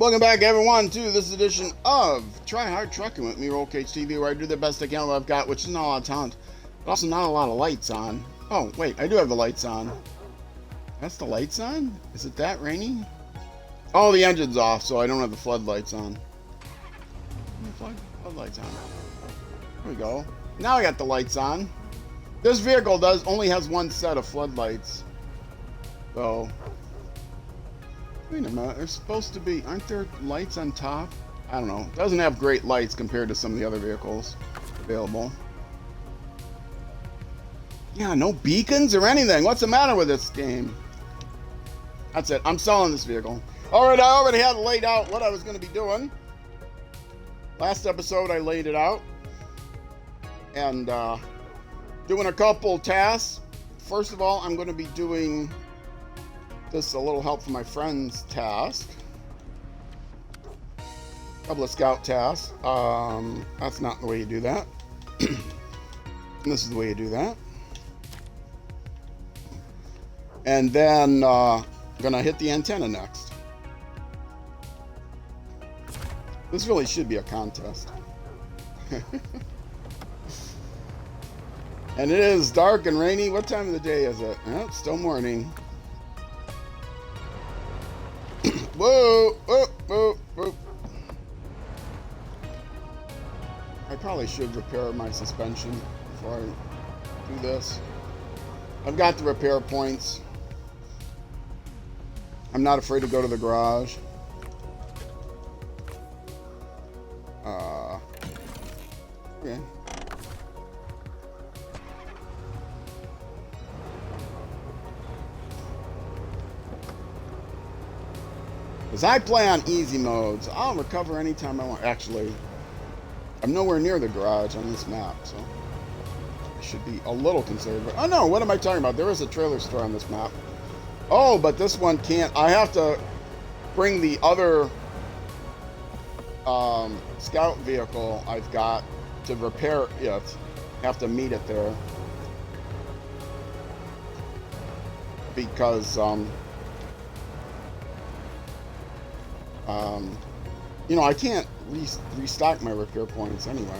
Welcome back, everyone, to this edition of Try Hard Trucking with me, Roll Cage TV, where I do the best I can with what I've got, which is not a lot of talent, but also not a lot of lights on. Oh, wait, I do have the lights on. That's the lights on? Is it that rainy? Oh, the engine's off, so I don't have the floodlights on. Floodlights on. There we go. Now I got the lights on. This vehicle only has one set of floodlights. So, wait a minute, there's supposed to be, aren't there lights on top? I don't know. It doesn't have great lights compared to some of the other vehicles available. Yeah, no beacons or anything. What's the matter with this game? That's it. I'm selling this vehicle. Alright, I already had laid out what I was going to be doing. Last episode, I laid it out. And, doing a couple tasks. First of all, I'm going to be doing this a little help from my friend's task. A couple of scout tasks. That's not the way you do that. This is the way you do that. And then gonna hit the antenna next. This really should be a contest. And it is dark and rainy. What time of the day is it? Oh, it's still morning. Whoa, whoa, whoa, whoa. I probably should repair my suspension before I do this. I've got the repair points. I'm not afraid to go to the garage. Okay. Because I play on easy modes. I'll recover anytime I want. Actually, I'm nowhere near the garage on this map, so I should be a little conservative. Oh no, what am I talking about? There is a trailer store on this map. Oh, but this one can't. I have to bring the other scout vehicle I've got to repair it. Have to meet it there. Because, you know, I can't restock my repair points anyway.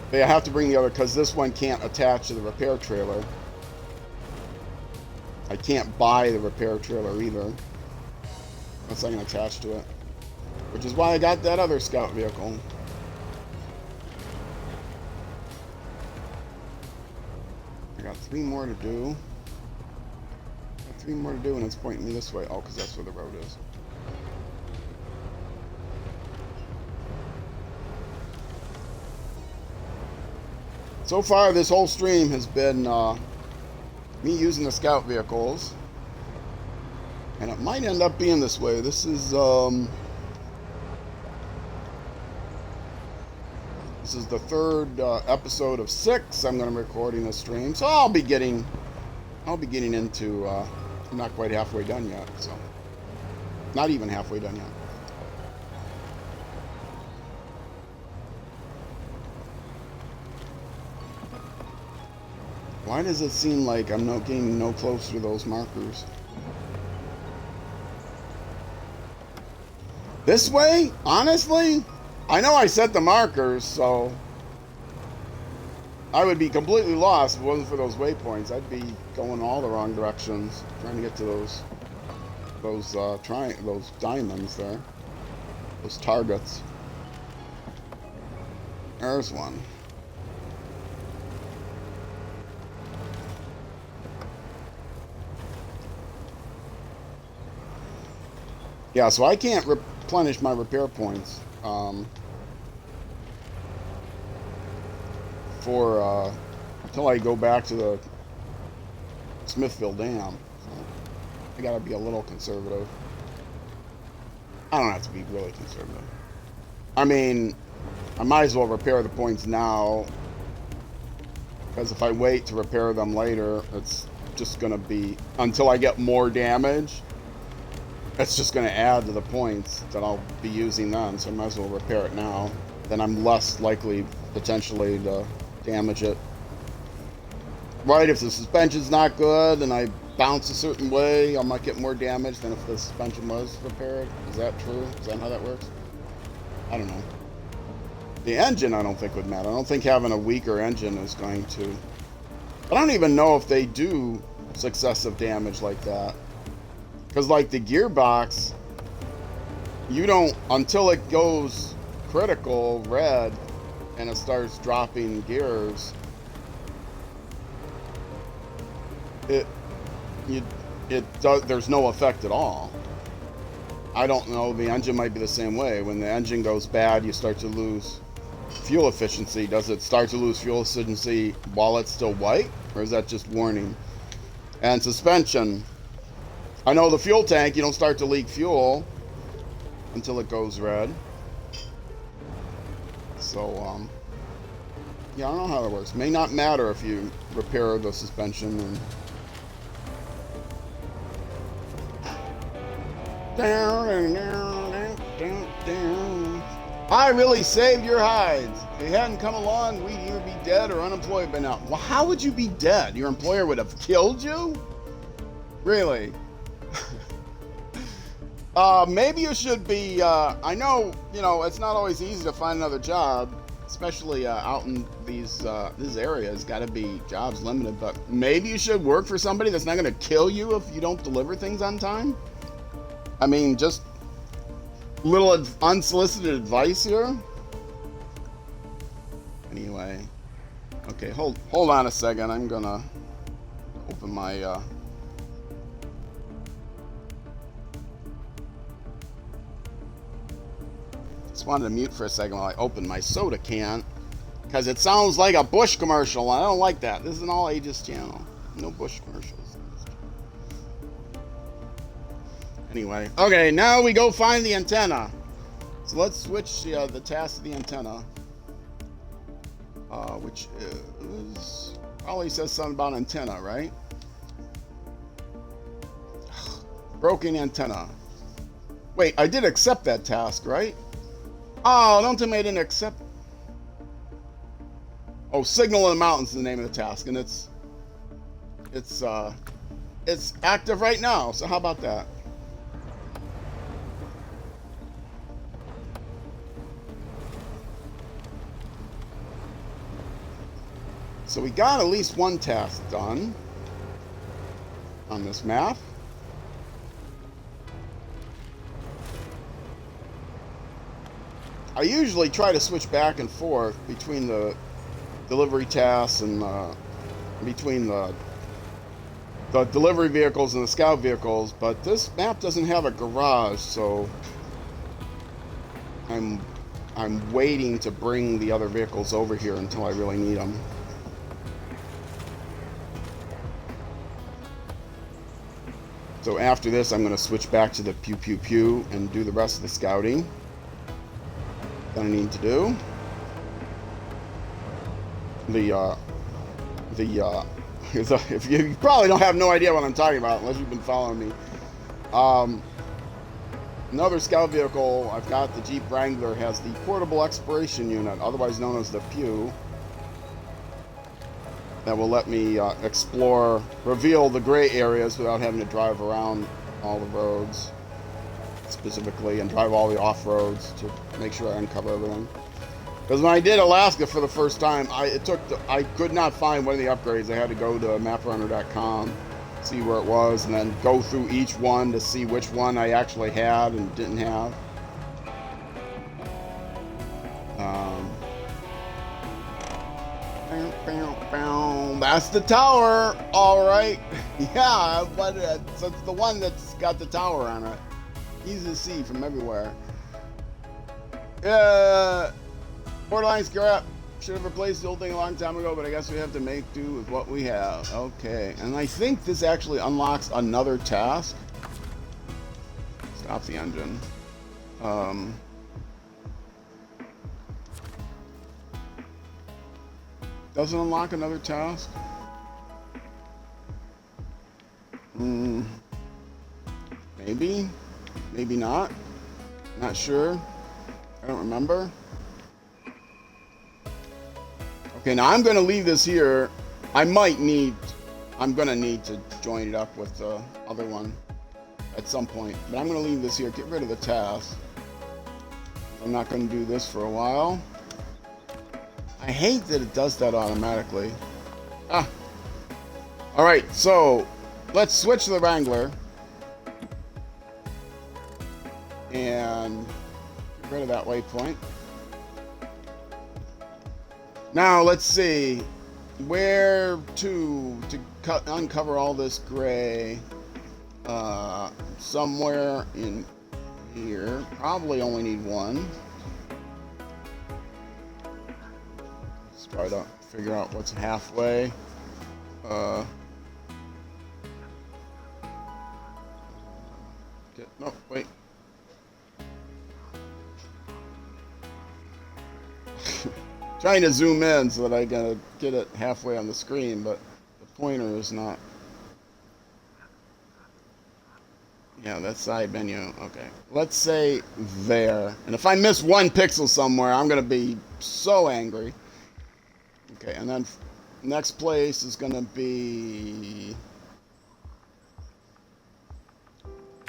But I have to bring the other, because this one can't attach to the repair trailer. I can't buy the repair trailer either, unless I can attach to it. Which is why I got that other scout vehicle. I got 3 more to do. And it's pointing me this way. Oh, because that's where the road is. So far, this whole stream has been me using the scout vehicles. And it might end up being this way. This is the third episode of 6 I'm going to be recording this stream. So I'll be getting into I'm not quite halfway done yet, so not even halfway done yet. Why does it seem like I'm getting no closer to those markers? This way? Honestly? I know I set the markers, so I would be completely lost if it wasn't for those waypoints. I'd be going all the wrong directions, trying to get to those diamonds there, those targets. There's one. Yeah, so I can't replenish my repair points until I go back to the Smithville Dam. So I gotta be a little conservative. I don't have to be really conservative. I mean, I might as well repair the points now, because if I wait to repair them later, it's just gonna be, until I get more damage, it's just gonna add to the points that I'll be using then, so I might as well repair it now. Then I'm less likely, potentially, to damage it. Right, if the suspension's not good and I bounce a certain way, I might get more damage than if the suspension was repaired. Is that true? Is that how that works? I don't know. The engine, I don't think would matter. I don't think having a weaker engine is going to... I don't even know if they do successive damage like that. Because, like, the gearbox, you don't... Until it goes critical, red, and it starts dropping gears, there's no effect at all. I don't know, the engine might be the same way. When the engine goes bad, you start to lose fuel efficiency. Does it start to lose fuel efficiency while it's still white, or is that just warning? And suspension, I know the fuel tank, you don't start to leak fuel until it goes red. So, yeah, I don't know how that works. May not matter if you repair the suspension. And I really saved your hides. If you hadn't come along, we'd either be dead or unemployed by now. Well, how would you be dead? Your employer would have killed you? Really? Maybe you should be, I know, you know, it's not always easy to find another job, especially out in these areas. Got to be jobs limited, but maybe you should work for somebody that's not going to kill you if you don't deliver things on time. I mean, just little unsolicited advice here. Anyway, okay, hold on a second. I'm gonna open my just wanted to mute for a second while I open my soda can, because it sounds like a Bush commercial, and I don't like that. This is an all ages channel. No Bush commercials. Anyway, okay, now we go find the antenna. So let's switch the task to the antenna, which is probably says something about antenna, right? Broken antenna. Wait, I did accept that task, right? Oh, don't tell me I didn't accept. Oh, signal in the mountains is the name of the task, and it's active right now. So how about that? So we got at least one task done on this map. I usually try to switch back and forth between the delivery tasks and between the delivery vehicles and the scout vehicles, but this map doesn't have a garage, so I'm waiting to bring the other vehicles over here until I really need them. So after this, I'm going to switch back to the pew pew pew and do the rest of the scouting that I need to do. If you probably don't have no idea what I'm talking about unless you've been following me. Another scout vehicle I've got, the Jeep Wrangler, has the portable exploration unit, otherwise known as the pew, that will let me reveal the gray areas without having to drive around all the roads specifically and drive all the off-roads to make sure I uncover everything. Because when I did Alaska for the first time, I could not find one of the upgrades. I had to go to maprunner.com, see where it was, and then go through each one to see which one I actually had and didn't have. That's the tower, all right. Yeah, but it's the one that's got the tower on it. Easy to see from everywhere. Borderline scrap. Should have replaced the old thing a long time ago, but I guess we have to make do with what we have. Okay, and I think this actually unlocks another task. Stop the engine. Doesn't unlock another task? Maybe. Maybe not. Not sure. I don't remember. Okay, now I'm going to leave this here. I might need I'm gonna need to join it up with the other one at some point. But I'm gonna leave this here, get rid of the task. I'm not gonna do this for a while. I hate that it does that automatically. Ah. Alright, so let's switch to the Wrangler. And get rid of that waypoint. Now let's see where to uncover all this gray. Somewhere in here. Probably only need one. Let's try to figure out what's halfway. No, wait. Trying to zoom in so that I gotta get it halfway on the screen, but the pointer is not. Yeah, that side menu. Okay. Let's say there. And if I miss one pixel somewhere, I'm gonna be so angry. Okay, and then next place is gonna be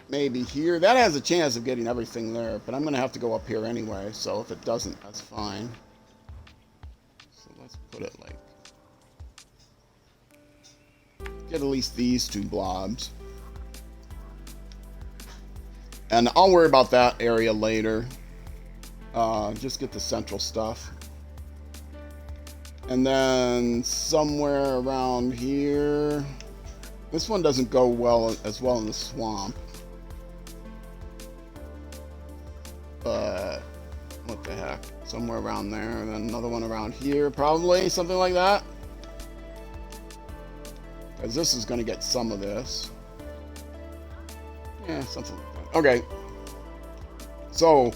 maybe here. That has a chance of getting everything there, but I'm gonna have to go up here anyway, so if it doesn't, that's fine. So let's put it like, get at least these two blobs. And I'll worry about that area later. Just get the central stuff. And then somewhere around here, this one doesn't go well as well in the swamp. But what the heck? Somewhere around there, and then another one around here, probably something like that. Because this is going to get some of this. Yeah, something like that. Okay. So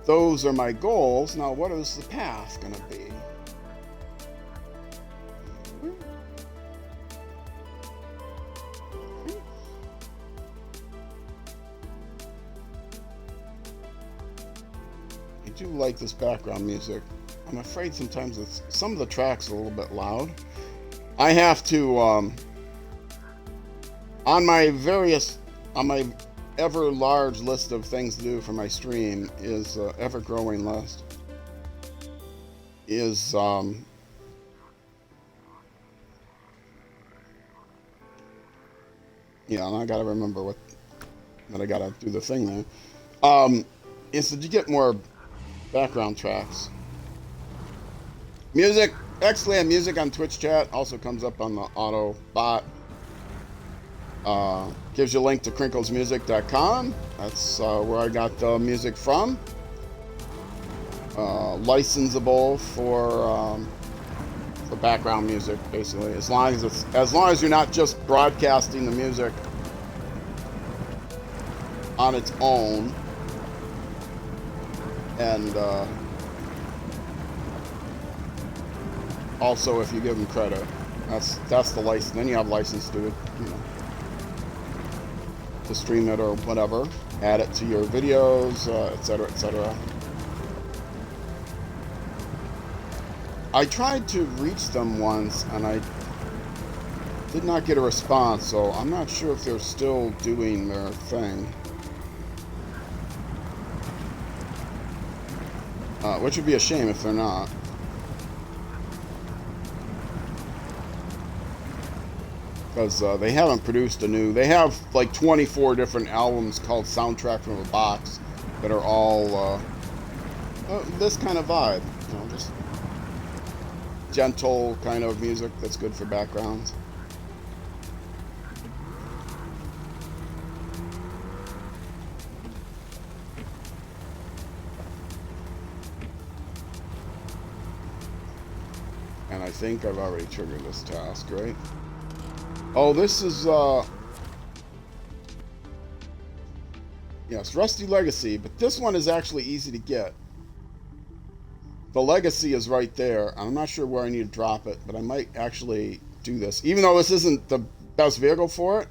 those are my goals. Now, what is the path going to be? I do like this background music. I'm afraid sometimes some of the tracks are a little bit loud. I have to on my ever large list of things to do for my stream is ever growing list is yeah, and I gotta remember that I gotta do the thing there. Is that you get more background tracks. Music, Xland Music on Twitch chat also comes up on the auto bot. Gives you a link to crinklesmusic.com. That's where I got the music from. Licensable for background music, basically. As long as you're not just broadcasting the music on its own, and also if you give them credit, that's the license. Then you have license to, to stream it or whatever, add it to your videos, etc., etc. I tried to reach them once and I did not get a response, so I'm not sure if they're still doing their thing. Which would be a shame if they're not. Because they haven't produced they have like 24 different albums called Soundtrack from a Box that are all this kind of vibe, just gentle kind of music that's good for backgrounds. And I think I've already triggered this task, right? Oh, this is, yes, Rusty Legacy, but this one is actually easy to get. The Legacy is right there. I'm not sure where I need to drop it, but I might actually do this. Even though this isn't the best vehicle for it.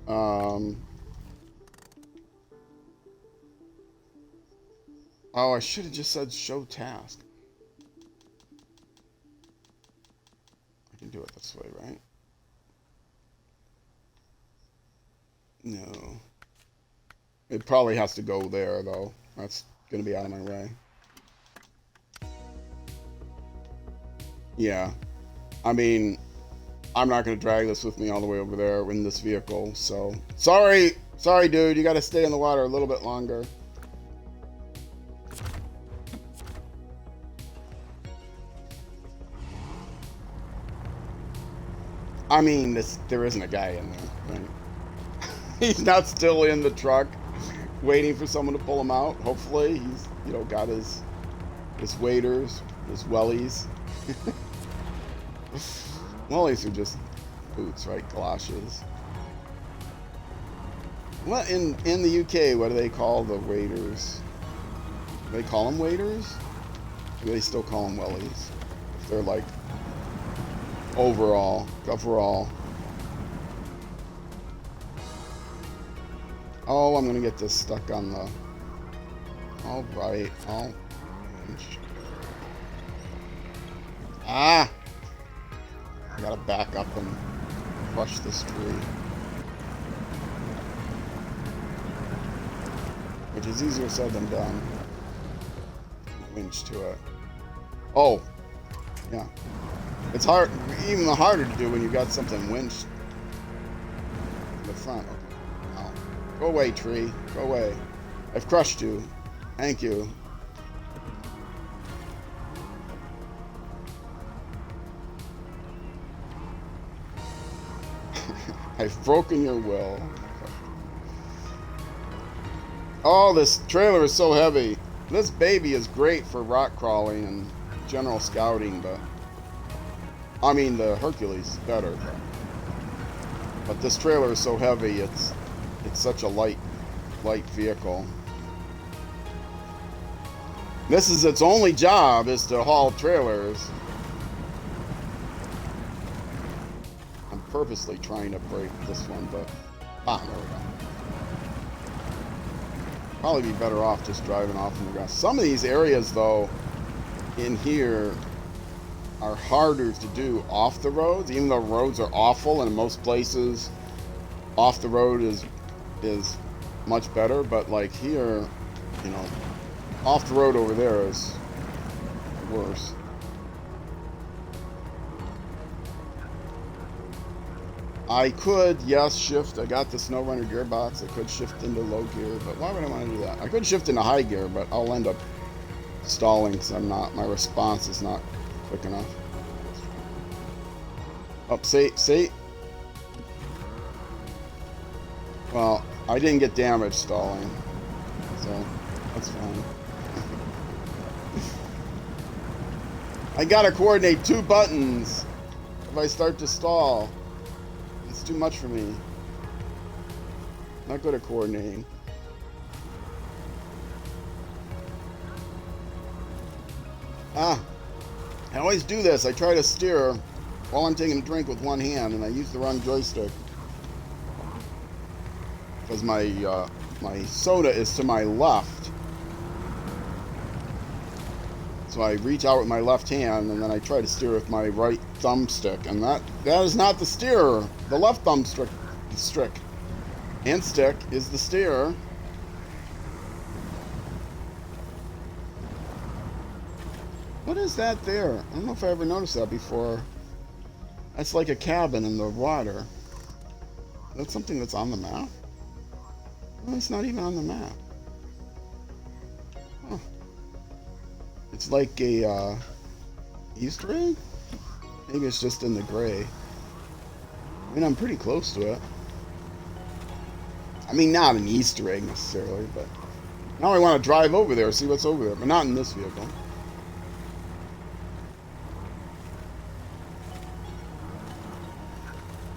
Oh, I should have just said show task. I can do it this way, right? No. It probably has to go there, though. That's going to be out of my way. Yeah. I mean, I'm not going to drag this with me all the way over there in this vehicle, so... Sorry! Sorry, dude. You got to stay in the water a little bit longer. I mean, there isn't a guy in there, right? He's not still in the truck waiting for someone to pull him out. Hopefully, he's, you know, got his waders, his wellies. Wellies are just boots, right? Galoshes. What in the UK, what do they call the waders? Do they call them waders? Or do they still call them wellies? If they're like overall, coverall. Oh, I'm gonna get this stuck on the... All right, oh. Ah! I gotta back up and crush this tree. Which is easier said than done. Winch to it. Oh! Yeah. It's hard, even harder to do when you got something winched in the front. Okay. Oh. Go away, tree. Go away. I've crushed you. Thank you. I've broken your will. Oh, this trailer is so heavy. This baby is great for rock crawling and general scouting, but... I mean, the Hercules is better. But this trailer is so heavy, it's such a light vehicle. This is its only job, is to haul trailers. I'm purposely trying to break this one, but... Ah, there we go. Probably be better off just driving off in the grass. Some of these areas, though, in here are harder to do off the roads, even though roads are awful, and in most places off the road is much better. But like here, you know, off the road over there is worse. I could, yes, shift. I got the SnowRunner gearbox. I could shift into low gear, but why would I want to do that? I could shift into high gear, but I'll end up stalling because my response is not quick enough. Oh, see? Well, I didn't get damage stalling, so that's fine. I gotta coordinate 2 buttons if I start to stall. It's too much for me. Not good at coordinating. Ah, I always do this. I try to steer while I'm taking a drink with one hand, and I use the wrong joystick because my soda is to my left. So I reach out with my left hand, and then I try to steer with my right thumbstick, and that is not the steerer. The left thumbstick and stick is the steerer. What is that there? I don't know if I ever noticed that before. That's like a cabin in the water. That's something that's on the map? No, it's not even on the map. Huh. It's like a Easter egg? Maybe it's just in the gray. I mean, I'm pretty close to it. I mean, not an Easter egg necessarily, but now I want to drive over there, see what's over there, but not in this vehicle.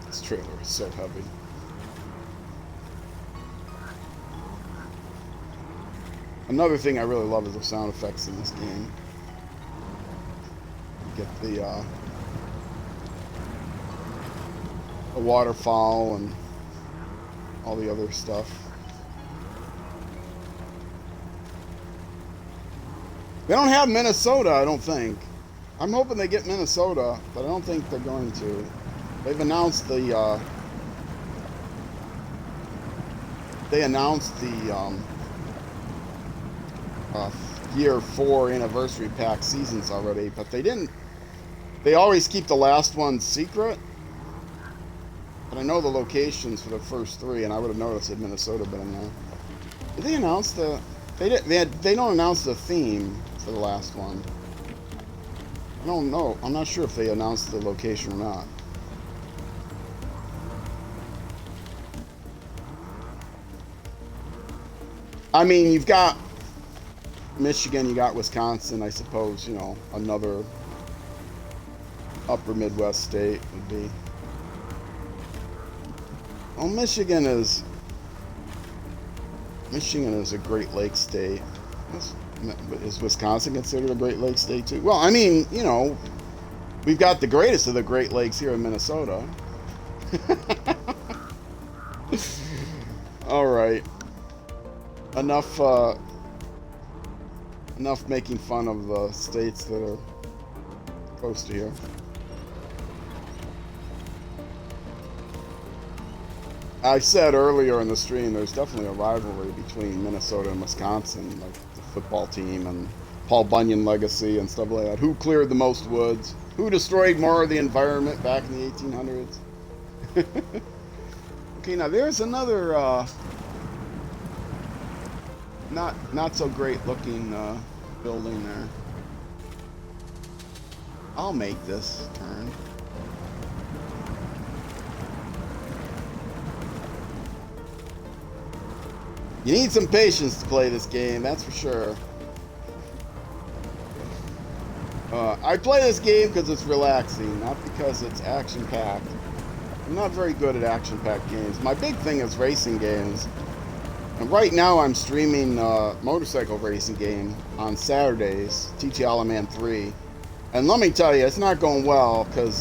This trailer is so heavy. Another thing I really love is the sound effects in this game. You get the waterfall and all the other stuff. They don't have Minnesota, I don't think. I'm hoping they get Minnesota, but I don't think they're going to. They've announced the year 4 anniversary pack seasons already, but they didn't. They always keep the last one secret. But I know the locations for the first 3, and I would have noticed that Minnesota been in there. Did they announce the? They don't announce the theme for the last one. I don't know. I'm not sure if they announced the location or not. I mean, you've got Michigan, you got Wisconsin, I suppose, you know, another upper Midwest state would be. Well, Michigan is a Great Lakes state. Is Wisconsin considered a Great Lakes state too? Well, I mean, you know, we've got the greatest of the Great Lakes here in Minnesota. All right. Enough making fun of the states that are close to here. I said earlier in the stream, there's definitely a rivalry between Minnesota and Wisconsin, like the football team and Paul Bunyan legacy and stuff like that. Who cleared the most woods? Who destroyed more of the environment back in the 1800s? Okay, now there's another not so great looking building there. I'll make this turn. You need some patience to play this game, that's for sure. I play this game because it's relaxing, not because it's action-packed. I'm not very good at action-packed games. My big thing is racing games. And right now I'm streaming motorcycle racing game on Saturdays, TT Alaman 3. And let me tell you, it's not going well because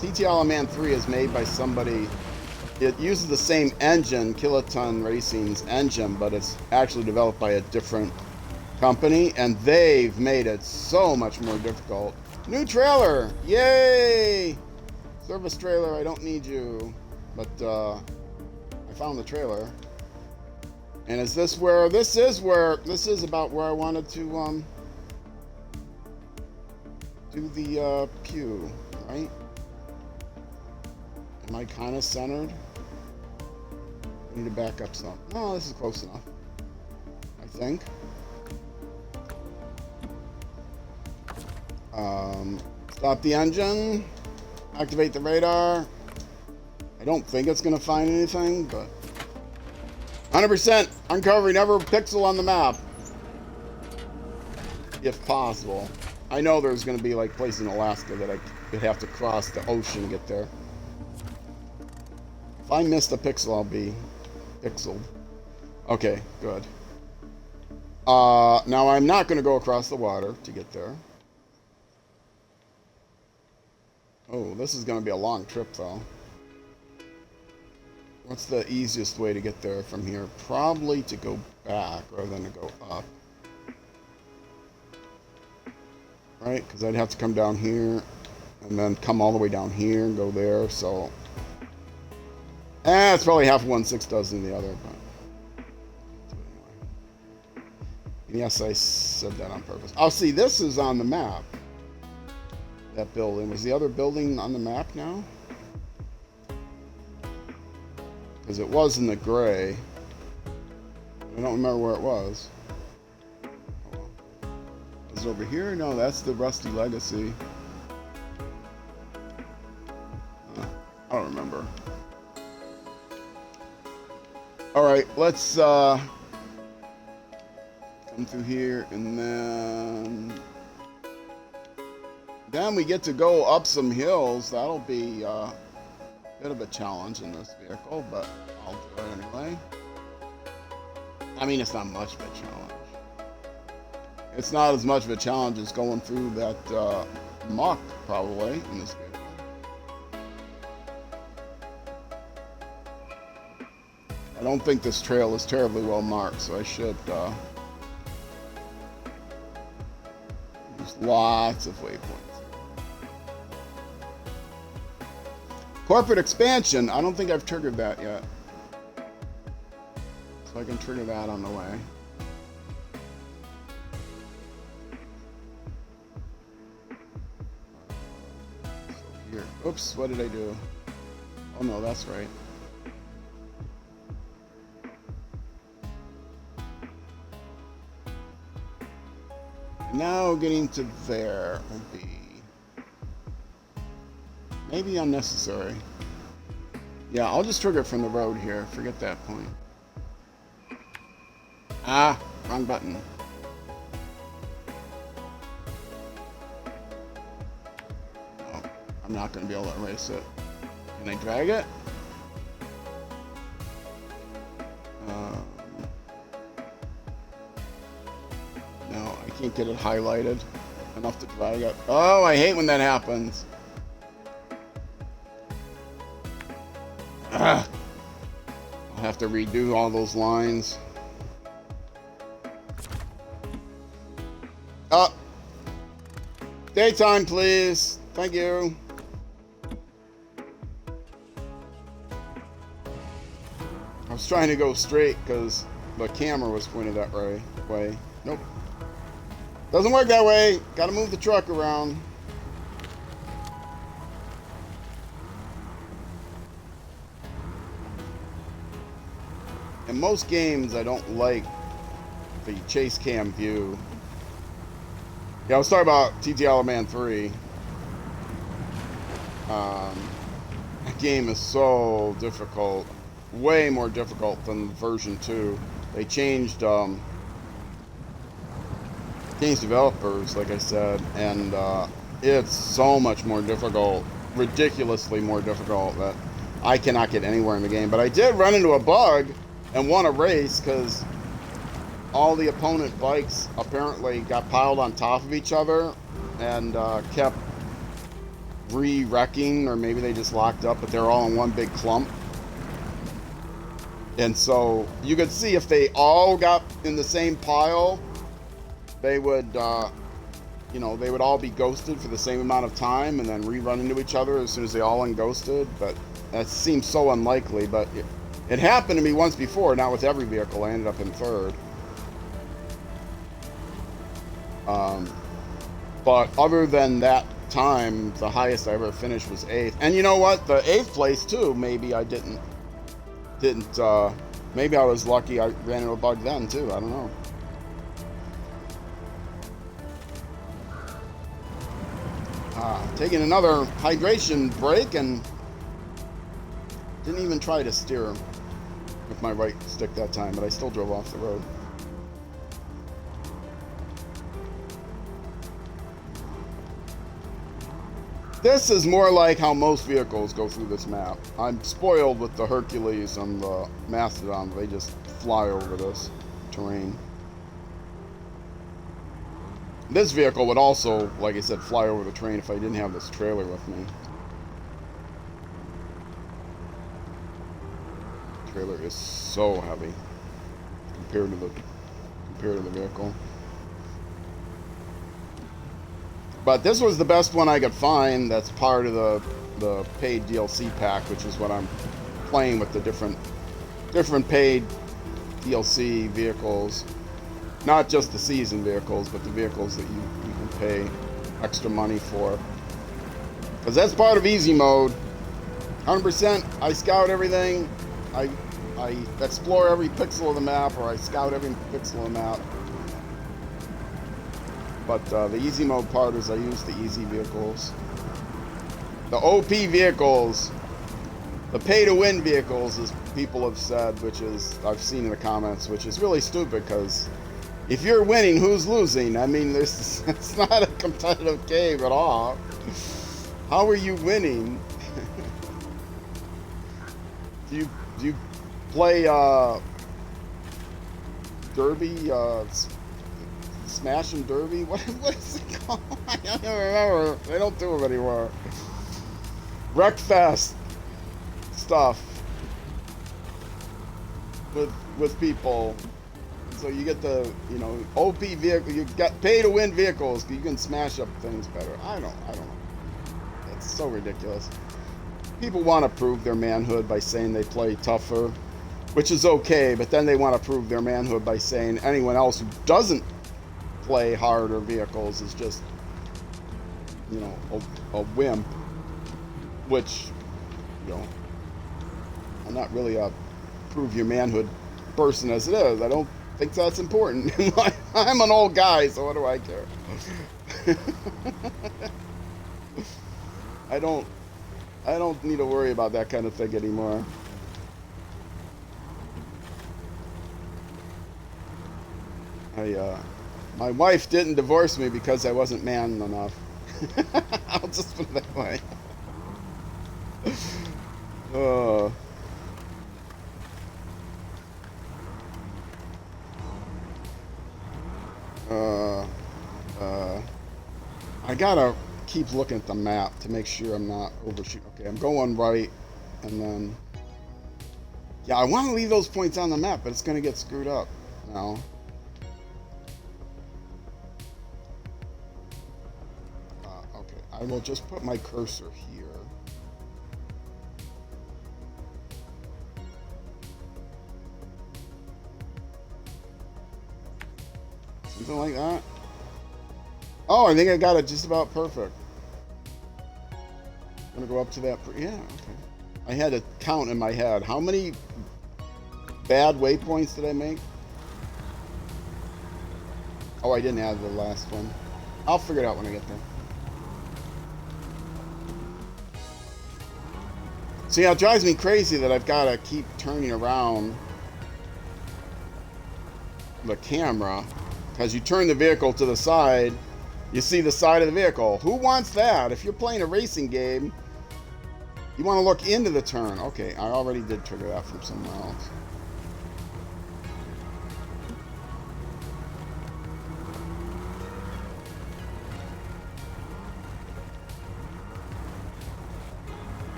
TT Alaman 3 is made by somebody. It uses the same engine, Kiloton Racing's engine, but it's actually developed by a different company, and they've made it so much more difficult. New trailer! Yay! Service trailer, I don't need you. But I found the trailer. And is this where, this is about where I wanted to do the pew, right? Am I kind of centered? I need to back up some. No, this is close enough, I think. Stop the engine. Activate the radar. I don't think it's going to find anything, but 100% uncovering every pixel on the map, if possible. I know there's going to be like places in Alaska that I could have to cross the ocean to get there. If I missed a pixel, I'll be pixeled. Okay, good. Now I'm not going to go across the water to get there. Oh, this is going to be a long trip, though. What's the easiest way to get there from here? Probably to go back rather than to go up. Right? Because I'd have to come down here and then come all the way down here and go there, so... it's probably half of 1/6 dozen the other, but... And yes, I said that on purpose. Oh, see, this is on the map. That building. Was the other building on the map now? Because it was in the gray. I don't remember where it was. Is it over here? No, that's the Rusty Legacy. I don't remember. Alright, let's come through here and then we get to go up some hills. That'll be a bit of a challenge in this vehicle, but I'll do it anyway. I mean, it's not much of a challenge. It's not as much of a challenge as going through that muck, probably, in this vehicle. I don't think this trail is terribly well marked, so I should use Lots of waypoints. Corporate expansion. I don't think I've triggered that yet. So I can trigger that on the way. So here. Oops, what did I do? Oh no, that's right. Now getting to there would be maybe unnecessary. Yeah, I'll just trigger it from the road here. Forget that point. Ah, wrong button. Oh, I'm not going to be able to erase it. Can I drag it? No, I can't get it highlighted enough to drag it. Oh, I hate when that happens. I'll have to redo all those lines. Daytime, please. Thank you. I was trying to go straight because the camera was pointed that way. Nope. Doesn't work that way. Gotta move the truck around. In most games, I don't like the chase cam view. Yeah, I was talking about TTL Man 3. That game is so difficult. Way more difficult than version 2. They changed developers, like I said, and it's so much more difficult. Ridiculously more difficult that I cannot get anywhere in the game. But I did run into a bug and won a race because all the opponent bikes apparently got piled on top of each other and kept re-wrecking, or maybe they just locked up, but they're all in one big clump. And so you could see if they all got in the same pile, they would, you know, they would all be ghosted for the same amount of time and then rerun into each other as soon as they all unghosted. But that seems so unlikely. But it happened to me once before, not with every vehicle. I ended up in third. But other than that time, the highest I ever finished was 8th. And you know what? The 8th place too, maybe I didn't, maybe I was lucky I ran into a bug then too. I don't know. Taking another hydration break and didn't even try to steer with my right stick that time, but I still drove off the road. This is more like how most vehicles go through this map. I'm spoiled with the Hercules and the Mastodon. They just fly over this terrain. This vehicle would also, like I said, fly over the terrain if I didn't have this trailer with me. The trailer is so heavy compared to the vehicle. But this was the best one I could find that's part of the paid DLC pack, which is what I'm playing with, the different paid DLC vehicles. Not just the season vehicles, but the vehicles that you can pay extra money for. Because that's part of easy mode. 100%, I scout everything. I explore every pixel of the map, or I scout every pixel of the map. But the easy mode part is I use the easy vehicles. The OP vehicles, the pay-to-win vehicles, as people have said, which is, I've seen in the comments, which is really stupid, because if you're winning, who's losing? I mean, it's not a competitive game at all. How are you winning? Do you play Derby? Smash and Derby? What is it called? I don't remember. They don't do them anymore. Wreckfest stuff with people. So you get the, you know, OP vehicle. You got pay to win vehicles. You can smash up things better. I don't know. It's so ridiculous. People want to prove their manhood by saying they play tougher, which is okay. But then they want to prove their manhood by saying anyone else who doesn't play harder vehicles is just, you know, a wimp. Which, you know, I'm not really a prove your manhood person as it is. I don't think that's important. I'm an old guy, so what do I care? I don't need to worry about that kind of thing anymore. My wife didn't divorce me because I wasn't man enough. I'll just put it that way. I gotta keep looking at the map to make sure I'm not overshooting. Okay, I'm going right, and then... Yeah, I want to leave those points on the map, but it's gonna get screwed up now. Okay, I will just put my cursor here. Something like that. Oh, I think I got it just about perfect. I'm gonna go up to that. Yeah, okay. I had to count in my head. How many bad waypoints did I make? Oh, I didn't add the last one. I'll figure it out when I get there. See, it drives me crazy that I've got to keep turning around the camera. Because you turn the vehicle to the side, you see the side of the vehicle. Who wants that? If you're playing a racing game, you want to look into the turn. Okay, I already did trigger that from somewhere else.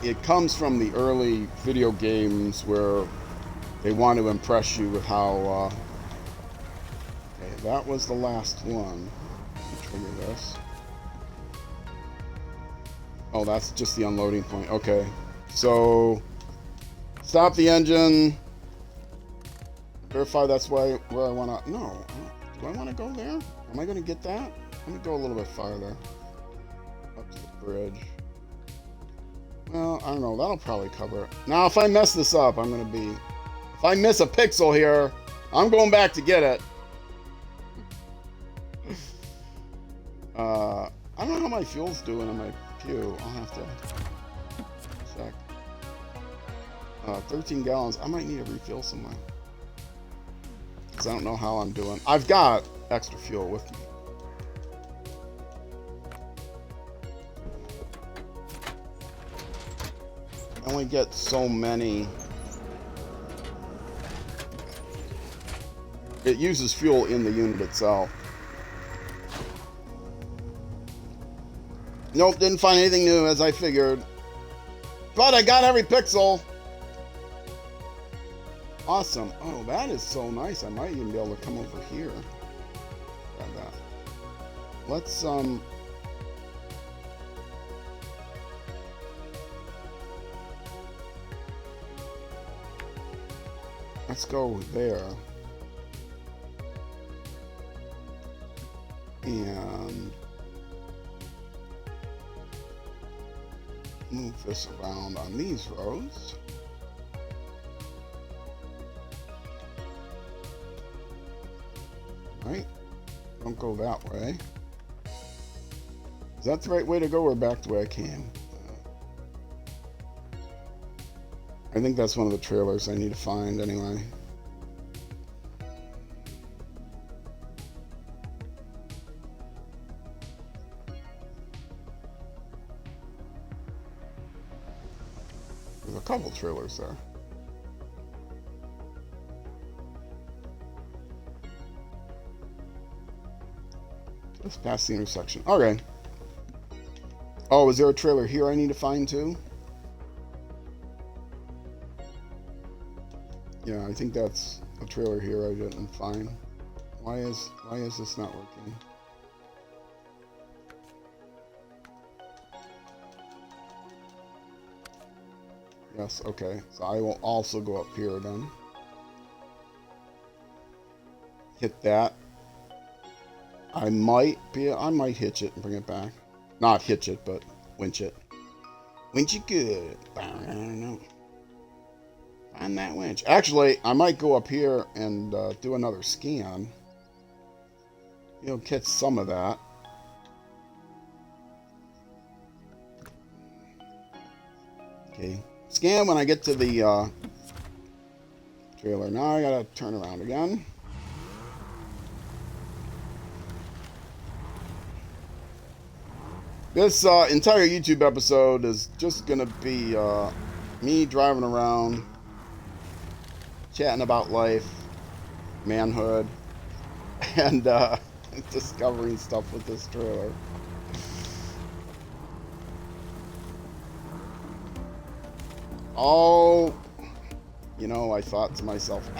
It comes from the early video games where they want to impress you with how... okay, that was the last one. Trigger this. Oh, that's just the unloading point. Okay, so stop the engine. Verify that's where I want to... No, do I want to go there? Am I going to get that? Let me go a little bit farther. Up to the bridge. Well, I don't know. That'll probably cover it. Now, if I mess this up, I'm going to be... If I miss a pixel here, I'm going back to get it. I don't know how my fuel's doing in my pew. I'll have to check. 13 gallons. I might need to refill somewhere. Because I don't know how I'm doing. I've got extra fuel with me. I only get so many. It uses fuel in the unit itself. Nope, didn't find anything new as I figured. But I got every pixel. Awesome. Oh, that is so nice. I might even be able to come over here. Grab that. Let's go there. And move this around on these roads. Right? Don't go that way. Is that the right way to go or back the way I came? I think that's one of the trailers I need to find anyway. There's a couple trailers there. Just past the intersection. Okay. Oh, is there a trailer here I need to find too? Yeah, I think that's a trailer here I didn't find. Why is this not working? Yes, okay. So I will also go up here then. Hit that. I might hitch it and bring it back. Not hitch it, but winch it. Winch it good. I don't know. Find that winch. Actually, I might go up here and do another scan. You'll catch some of that. Okay. Scan when I get to the trailer. Now I gotta turn around again. This entire YouTube episode is just gonna be me driving around, chatting about life, manhood, and discovering stuff with this trailer. Oh, you know, I thought to myself,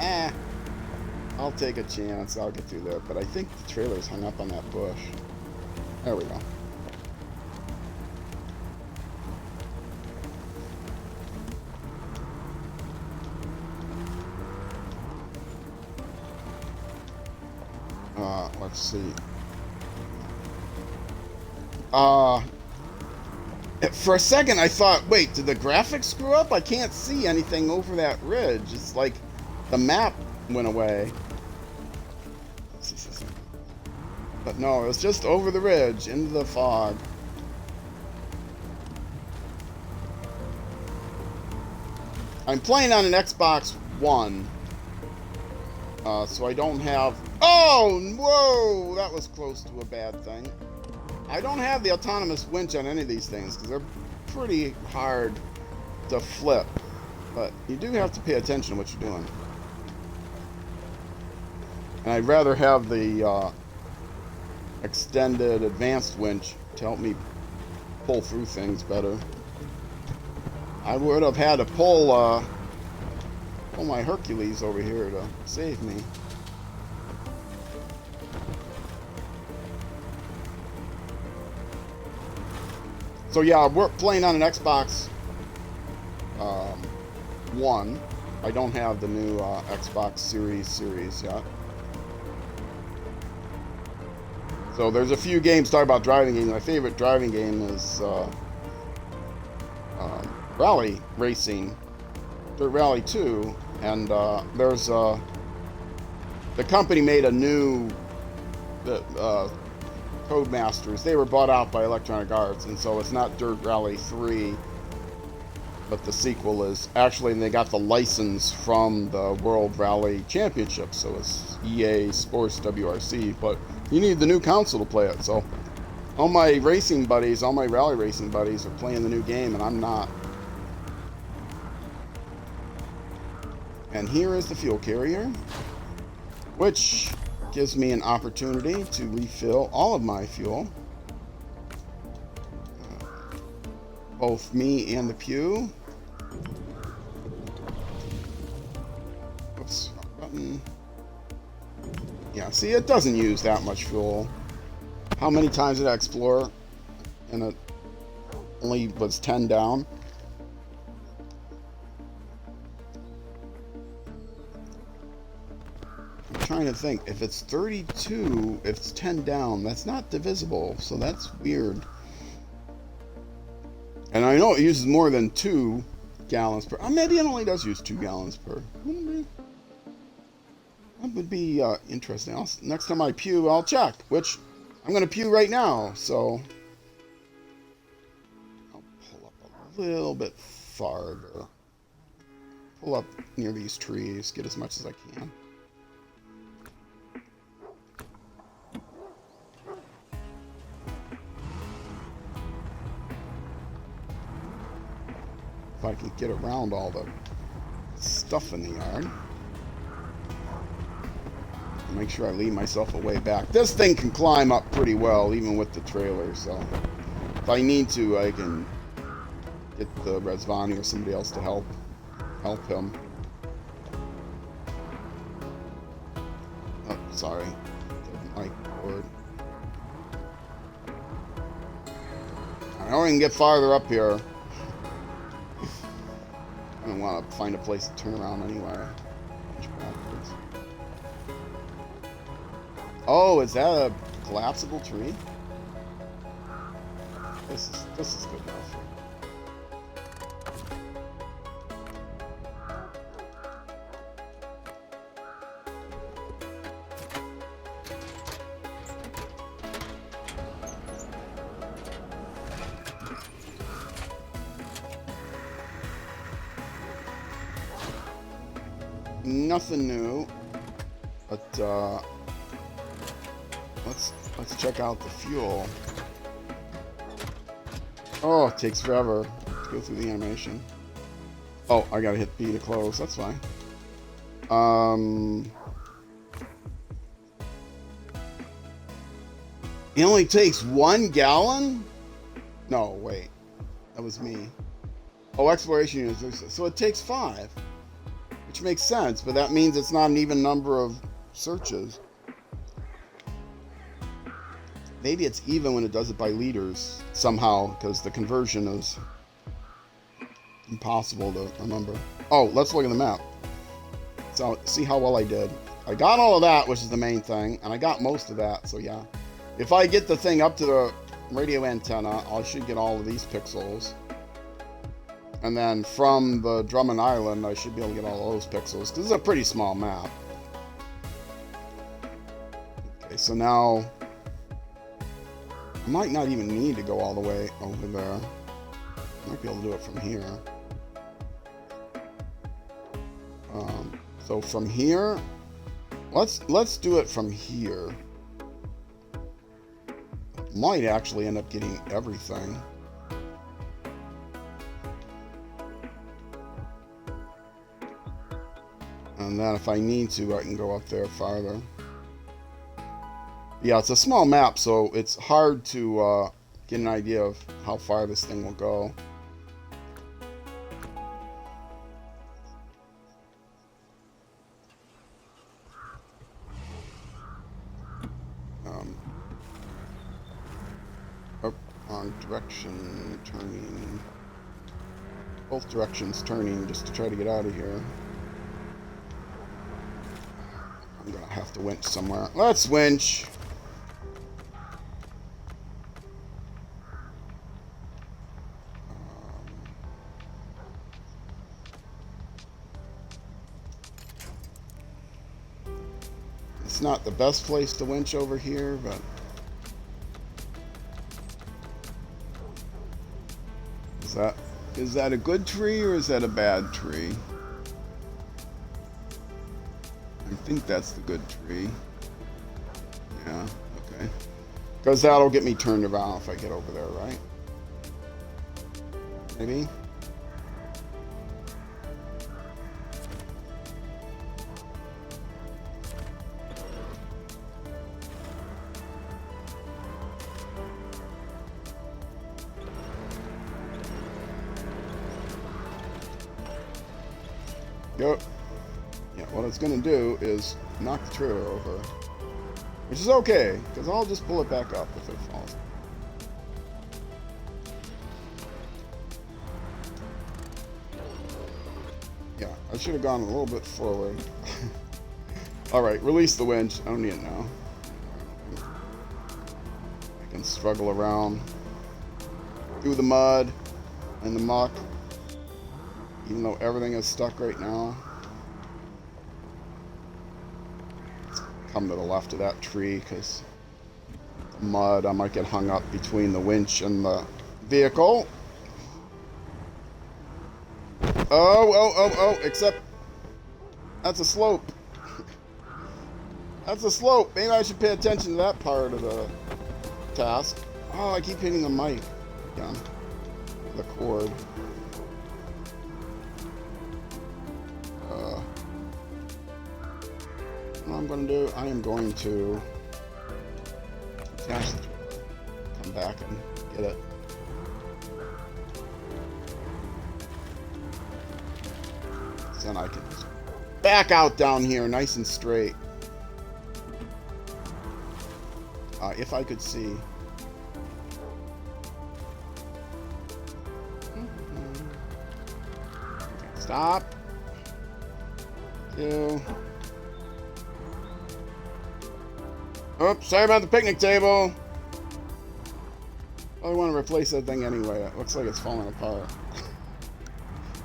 I'll take a chance, I'll get through there. But I think the trailer's hung up on that bush. There we go. Let's see. For a second I thought, wait, did the graphics screw up? I can't see anything over that ridge. It's like the map went away. But no, it was just over the ridge, into the fog. I'm playing on an Xbox One. So I don't have... Oh! Whoa! That was close to a bad thing. I don't have the autonomous winch on any of these things because they're pretty hard to flip. But you do have to pay attention to what you're doing. And I'd rather have the extended advanced winch to help me pull through things better. I would have had to pull my Hercules over here to save me. So yeah, we're playing on an Xbox One. I don't have the new Xbox Series yet. So there's a few games talking about driving games. My favorite driving game is Rally Racing, Dirt Rally 2, and there's the company made a new Codemasters. They were bought out by Electronic Arts, and so it's not Dirt Rally 3, but the sequel is actually, they got the license from the World Rally Championship, so it's EA Sports WRC, but you need the new console to play it. So all my racing buddies, all my rally racing buddies are playing the new game, and I'm not. And here is the fuel carrier, which gives me an opportunity to refill all of my fuel. Both me and the pew. Oops, button. Yeah, see, it doesn't use that much fuel. How many times did I explore? And it only was 10 down. I'm trying to think. If it's 32, if it's 10 down, that's not divisible, so that's weird. And I know it uses more than 2 gallons per... maybe it only does use 2 gallons per... That would be interesting. Next time I pew, I'll check, which I'm going to pew right now, so... I'll pull up a little bit farther. Pull up near these trees, get as much as I can. If I can get around all the stuff in the yard. Make sure I leave myself a way back. This thing can climb up pretty well, even with the trailer, so if I need to, I can get the Rezvani or somebody else to help him. sorry. My cord. I don't even get farther up here. I don't want to find a place to turn around anyway. Oh, is that a collapsible tree? This is good enough. Nothing new, but let's check out the fuel. Oh, it takes forever to go through the animation. Oh, I gotta hit B to close. That's fine. It only takes 1 gallon? No, wait, that was me. Oh, exploration units. So it takes 5. Which makes sense, but that means it's not an even number of searches. Maybe it's even when it does it by liters somehow, because the conversion is impossible to remember. Oh, let's look at the map. So, see how well I did. I got all of that, which is the main thing, and I got most of that, so yeah. If I get the thing up to the radio antenna, I should get all of these pixels. And then from the Drummond Island, I should be able to get all those pixels, because this is a pretty small map. Okay, so now I might not even need to go all the way over there. I might be able to do it from here. So from here, let's do it from here. Might actually end up getting everything. And then if I need to, I can go up there farther. Yeah, it's a small map, so it's hard to get an idea of how far this thing will go. Up on direction, turning. Both directions turning just to try to get out of here. I'm gonna have to winch somewhere. Let's winch! It's not the best place to winch over here, but is that a good tree or is that a bad tree? I think that's the good tree. Yeah, okay. Because that'll get me turned around if I get over there, right? Maybe? Yep. Yeah, what it's going to do is knock the trailer over. Which is okay, because I'll just pull it back up if it falls. Yeah, I should have gone a little bit forward. Alright, release the winch. I don't need it now. I can struggle around through the mud and the muck. Even though everything is stuck right now. Let's come to the left of that tree because the mud, I might get hung up between the winch and the vehicle. Oh, except that's a slope. That's a slope. Maybe I should pay attention to that part of the task. Oh, I keep hitting the mic again. The cord. What I'm going to do, I am going to attach the trailer, come back and get it. So then I can just back out down here nice and straight. If I could see. Stop. Two. Oops, sorry about the picnic table. I want to replace that thing anyway. It looks like it's falling apart.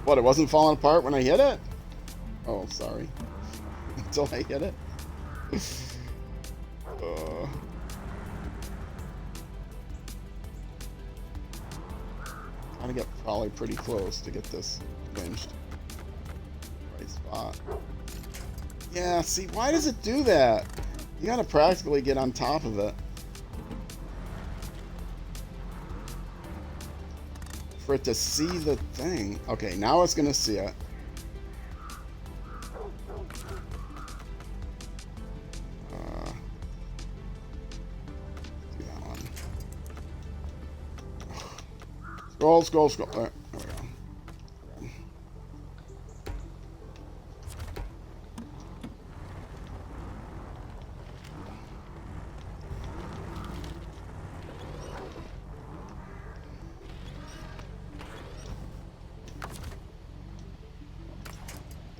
What, it wasn't falling apart when I hit it? Oh, sorry. Until I hit it. Gotta get probably pretty close to get this winched. Right spot. Yeah, see, why does it do that? You gotta practically get on top of it for it to see the thing. Okay, now it's gonna see it. Do that one. Scroll, scroll, scroll. There we go.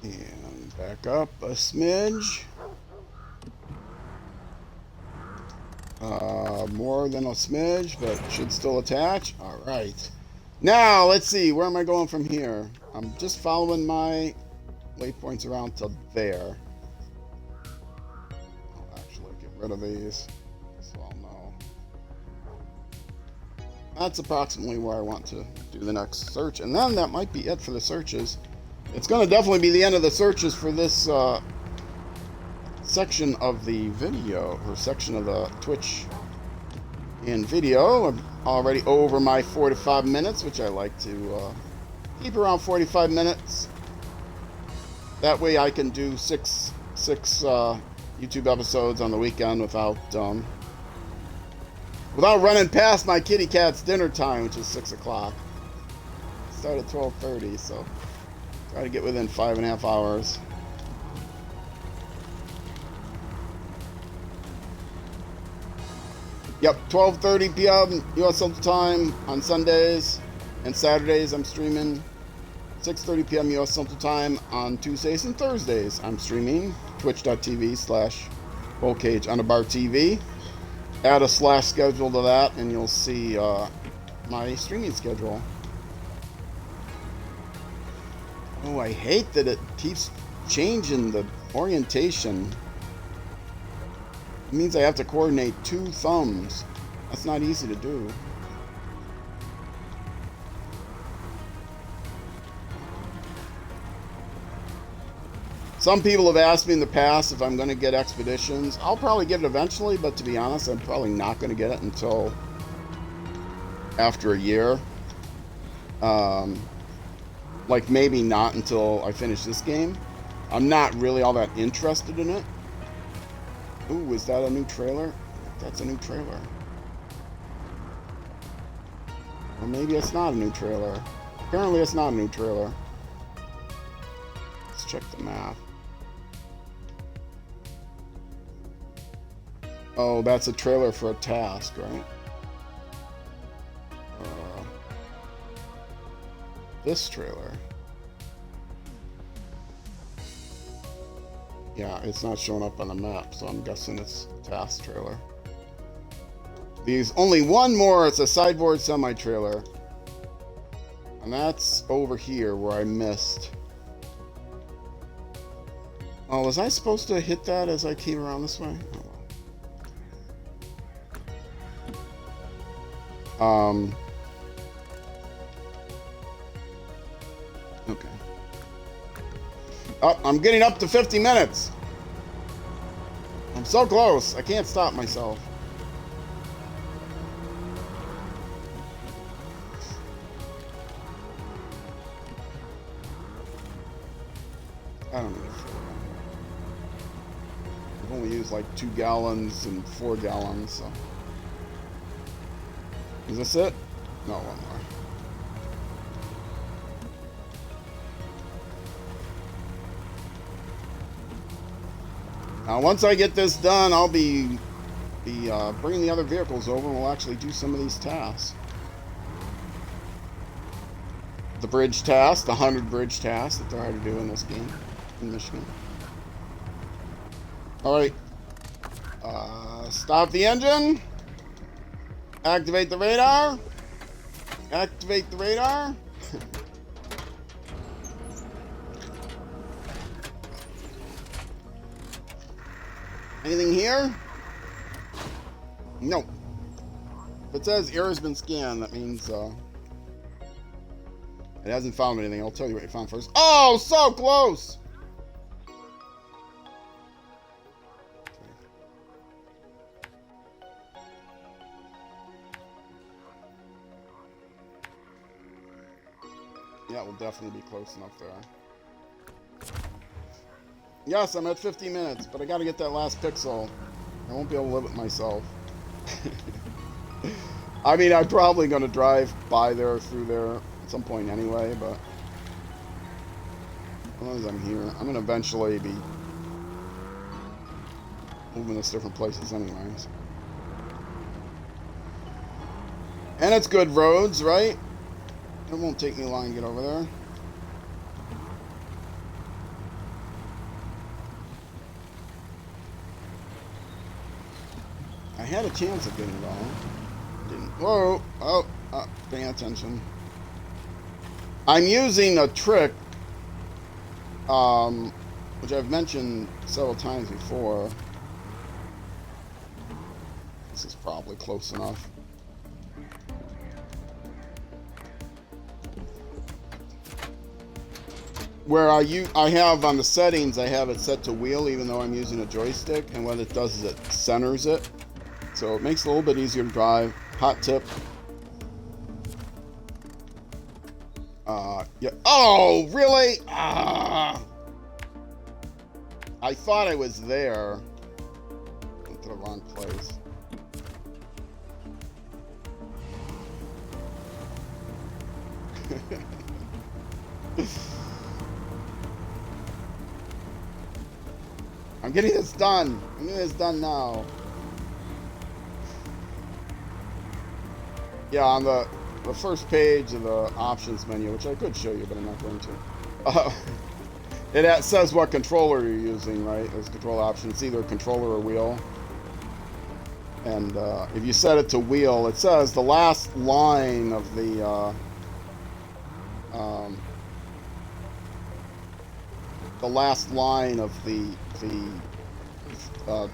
And back up a smidge. More than a smidge, but should still attach. All right. Now, let's see. Where am I going from here? I'm just following my waypoints around to there. I'll actually get rid of these so I'll know. That's approximately where I want to do the next search. And then that might be it for the searches. It's going to definitely be the end of the searches for this section of the video, or section of the Twitch in video. I'm already over my 45 minutes, which I like to keep around 45 minutes. That way I can do six YouTube episodes on the weekend without running past my kitty cat's dinner time, which is 6 o'clock. Start at 12:30, so try to get within 5.5 hours. Yep, 12:30 p.m. U.S. Central Time on Sundays, and Saturdays I'm streaming. 6:30 p.m. U.S. Central Time on Tuesdays and Thursdays. I'm streaming twitch.tv/RollCageOnABarTV. Add a / schedule to that, and you'll see my streaming schedule. Oh, I hate that it keeps changing the orientation. It means I have to coordinate 2 thumbs. That's not easy to do. Some people have asked me in the past if I'm going to get expeditions. I'll probably get it eventually, but to be honest, I'm probably not going to get it until after a year. Like maybe not until I finish this game. I'm not really all that interested in it. Ooh, is that a new trailer? That's a new trailer. Or maybe it's not a new trailer. Apparently it's not a new trailer. Let's check the map. Oh, that's a trailer for a task, right? This trailer. Yeah, it's not showing up on the map, so I'm guessing it's a task trailer. There's only one more. It's a sideboard semi-trailer. And that's over here where I missed. Oh, was I supposed to hit that as I came around this way? Oh, well. Okay. Oh, I'm getting up to 50 minutes. I'm so close. I can't stop myself. I don't know. I've only used like 2 gallons and 4 gallons, so. Is this it? No, one more. Now, once I get this done, I'll be be bringing the other vehicles over, and we'll actually do some of these tasks. The bridge task, the 100 bridge tasks that they're hard to do in this game in Michigan. All right, stop the engine. Activate the radar. Activate the radar. Anything here? No. If it says error has been scanned, that means it hasn't found anything. I'll tell you what you found first. Oh, so close! Yeah, we'll definitely be close enough there. Yes, I'm at 50 minutes, but I gotta get that last pixel. I won't be able to live it myself. I mean, I'm probably gonna drive by there or through there at some point anyway, but as long as I'm here, I'm gonna eventually be moving this different places anyways. And it's good roads, right? It won't take me long to get over there. I had a chance of getting it all. Didn't. Whoa! Oh, paying attention. I'm using a trick, which I've mentioned several times before. This is probably close enough. Where I have on the settings, I have it set to wheel even though I'm using a joystick, and what it does is it centers it. So it makes it a little bit easier to drive. Hot tip. Yeah. Oh, really? I thought I was there. Went to the wrong place. I'm getting this done. I'm getting this done now. Yeah, on the first page of the options menu, which I could show you, but I'm not going to. It says what controller you're using, right? There's control options. It's either controller or wheel. And if you set it to wheel, it says the last line of the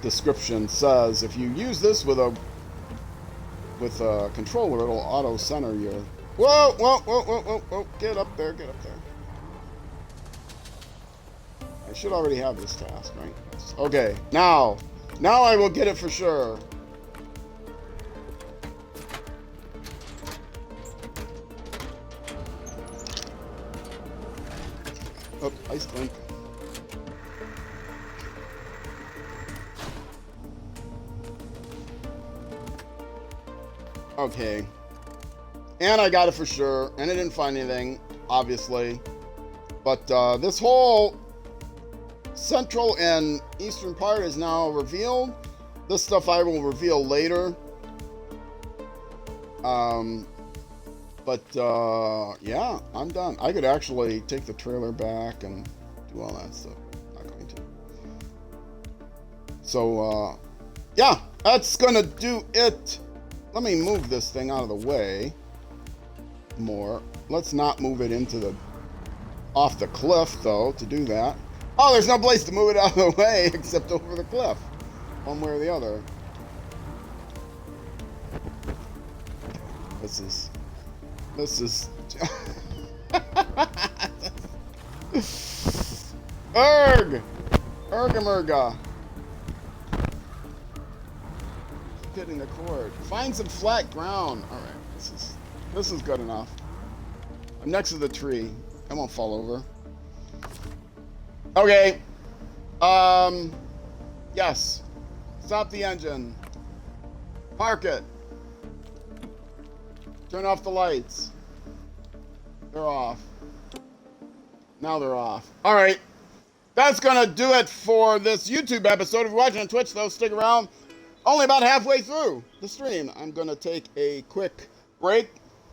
description says if you use this with a controller, it'll auto center you. Whoa, whoa, whoa, whoa, whoa, whoa! Get up there, get up there. I should already have this task, right? Okay, now I will get it for sure. Oh, ice link. Okay. And I got it for sure. And I didn't find anything, obviously. But this whole central and eastern part is now revealed. This stuff I will reveal later. Yeah, I'm done. I could actually take the trailer back and do all that stuff. Not going to. So, yeah, that's gonna do it. Let me move this thing out of the way more. Let's not move it off the cliff, though, to do that. Oh, there's no place to move it out of the way except over the cliff. One way or the other. This is... Erg! Ergamerga. Hitting the cord. Find some flat ground. All right, this is good enough. I'm next to the tree. I won't fall over. Okay. Yes. Stop the engine. Park it. Turn off the lights. They're off. Now they're off. All right. That's gonna do it for this YouTube episode. If you're watching on Twitch, though, stick around. only about halfway through the stream. I'm going to take a quick break,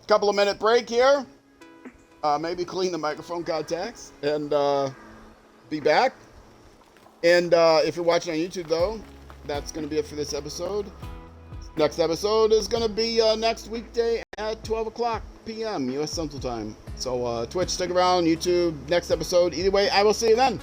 couple of minute break here. Maybe clean the microphone contacts and be back. And if you're watching on YouTube, though, that's going to be it for this episode. Next episode is going to be next weekday at 12 o'clock p.m. U.S. Central Time. So Twitch, stick around. YouTube, next episode. Either way, I will see you then.